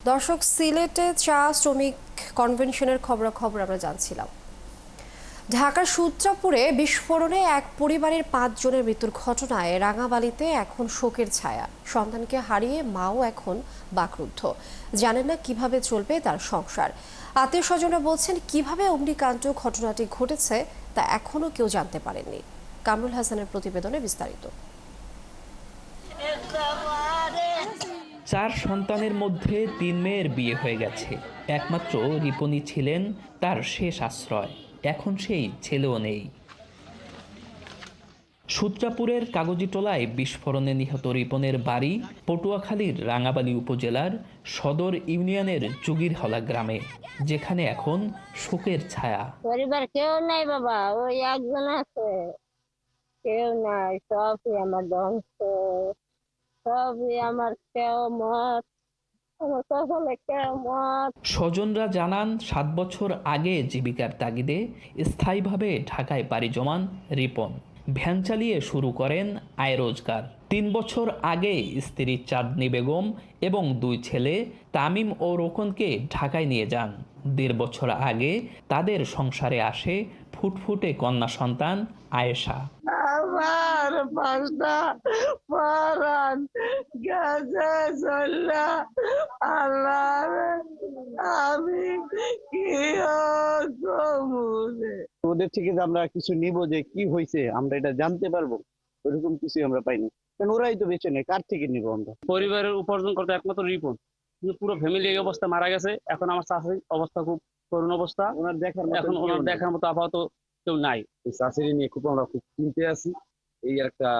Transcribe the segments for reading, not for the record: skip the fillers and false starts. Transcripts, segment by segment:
দর্শক, সিলেটে চা শ্রমিক কনভেনশনের খবরাখবর আমরা জানছিলাম। ঢাকার সূত্রাপুরে বিস্ফোরণে এক পরিবারের ৫ জনের মৃত্যুর ঘটনায় রাঙাবালিতে এখন শোকের ছায়া। সন্তানকে হারিয়ে মাও এখন বাকরুদ্ধ, জানেন না কিভাবে চলবে তার সংসার। আত্মীয় স্বজনরা বলছেন কিভাবে অগ্নিকাণ্ড ঘটনাটি ঘটেছে তা এখনো কেউ জানতে পারেননি। কামরুল হাসানের প্রতিবেদনে বিস্তারিত। ৪ সন্তানের মধ্যে ৩ মেয়ের বিয়ে হয়ে গেছে। একমাত্র রিপনই ছিলেন তার শেষ আশ্রয়। এখন সেই ছেলেও নেই। সূত্রাপুরের কাগজিটোলায় বিস্ফোরণে নিহত রিপনের বাড়ি পটুয়াখালীর রাঙাবালী উপজেলার সদর ইউনিয়নের চুগিরহলা গ্রামে, যেখানে এখন শোকের ছায়া। পরিবার কেউ নাই বাবা, ওই একজন আছে, কেউ নাই, সবই আমার ধ্বংস, সবই আমার কেয়ামত, আমার কপালে কেয়ামত। স্বজনরা জানান ৭ বছর আগে জীবিকার তাগিদে স্থায়ীভাবে ঢাকায় পাড়ি জমান রিপন ভ্যান চালিয়ে শুরু করেন আয় রোজগার। ৩ বছর আগে স্ত্রী চাঁদনী বেগম এবং ২ ছেলে তামিম ও রোকনকে ঢাকায় নিয়ে যান। ১.৫ বছর আগে তাদের সংসারে আসে ফুটফুটে কন্যা সন্তান আয়েশা। আমার ৫টা পরাণ গেছে চল্লা, আল্লাহ আমি কি কমুনে। ওদের থেকে যে আমরা কিছু নিব, যে কি হয়েছে আমরা এটা জানতে পারবো, ওরকম কিছু আমরা পাইনি। কারণ ওরাই তো বেঁচে নেই, কার থেকে নিব আমরা? পরিবারের উপার্জন করতে একমাত্র রিপন, কিন্তু পুরো ফ্যামিলি এই অবস্থা মারা গেছে। এখন আমার শাশুড়ির অবস্থা খুব করুণ অবস্থা। ওনার দেখার মতো আপাতত কেউ নাই। চাষিরি নিয়ে আমরা খুব চিন্তে আছি। এই একটা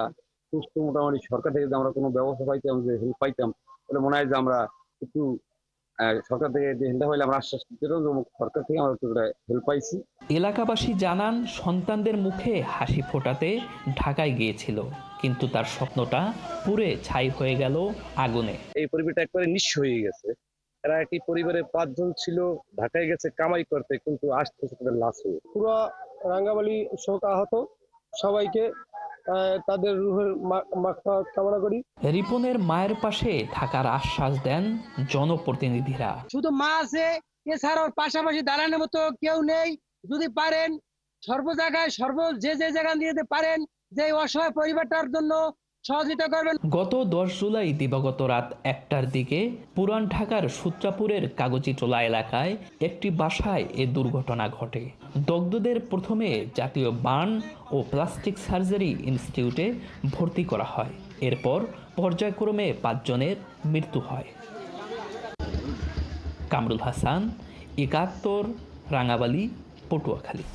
সুস্থ মোটামুটি সরকার থেকে যদি আমরা কোনো ব্যবস্থা পাইতাম, যে হেল্প পাইতাম, তাহলে মনে হয় যে আমরা একটু সরকার থেকে যে হেল্প হইলে আমরা আশ্বাস দিতাম যে সরকার থেকে আমরা একটু হেল্প পাইছি। এলাকাবাসী জানান সন্তানদের মুখে হাসি ফোটাতে ঢাকায় গিয়েছিল, কিন্তু তার স্বপ্নটা পুড়ে ছাই হয়ে গেল আগুনে। এই পরিবারটা একবারে নিঃস্ব হয়ে গেছে। এরা একটি পরিবারে ৫ জন ছিল, ঢাকায় গেছে কামাই করতে, কিন্তু আসতেছে তাদের লাশ হয়ে। পুরো রাঙ্গামালী শোক আহত সবাইকে তাদের রুহের মাগফিরাত কামনা করি। রিপনের মায়ের পাশে থাকার আশ্বাস দেন জনপ্রতিনিধিরা। শুধু মা আছে, এছাড়াও পাশাপাশি দাঁড়ানোর মতো কেউ নেই। যদি পারেন সর্ব জায়গায় যে জায়গা দিয়ে পারেন, যে অসহায় পরিবারটার জন্য সহযোগিতা করবেন। গত ১০ জুলাই দিবাগত রাত ১টার দিকে পুরান ঢাকার সূত্রাপুরের কাগজিটোলা এলাকায় একটি বাসায় এ দুর্ঘটনা ঘটে। দগ্ধদের প্রথমে জাতীয় বার্ন ও প্লাস্টিক সার্জারি ইনস্টিটিউটে ভর্তি করা হয়। এরপর পর্যায়ক্রমে ৫ জনের মৃত্যু হয়। কামরুল হাসান, ৭১, রাঙাবালী, পটুয়াখালী।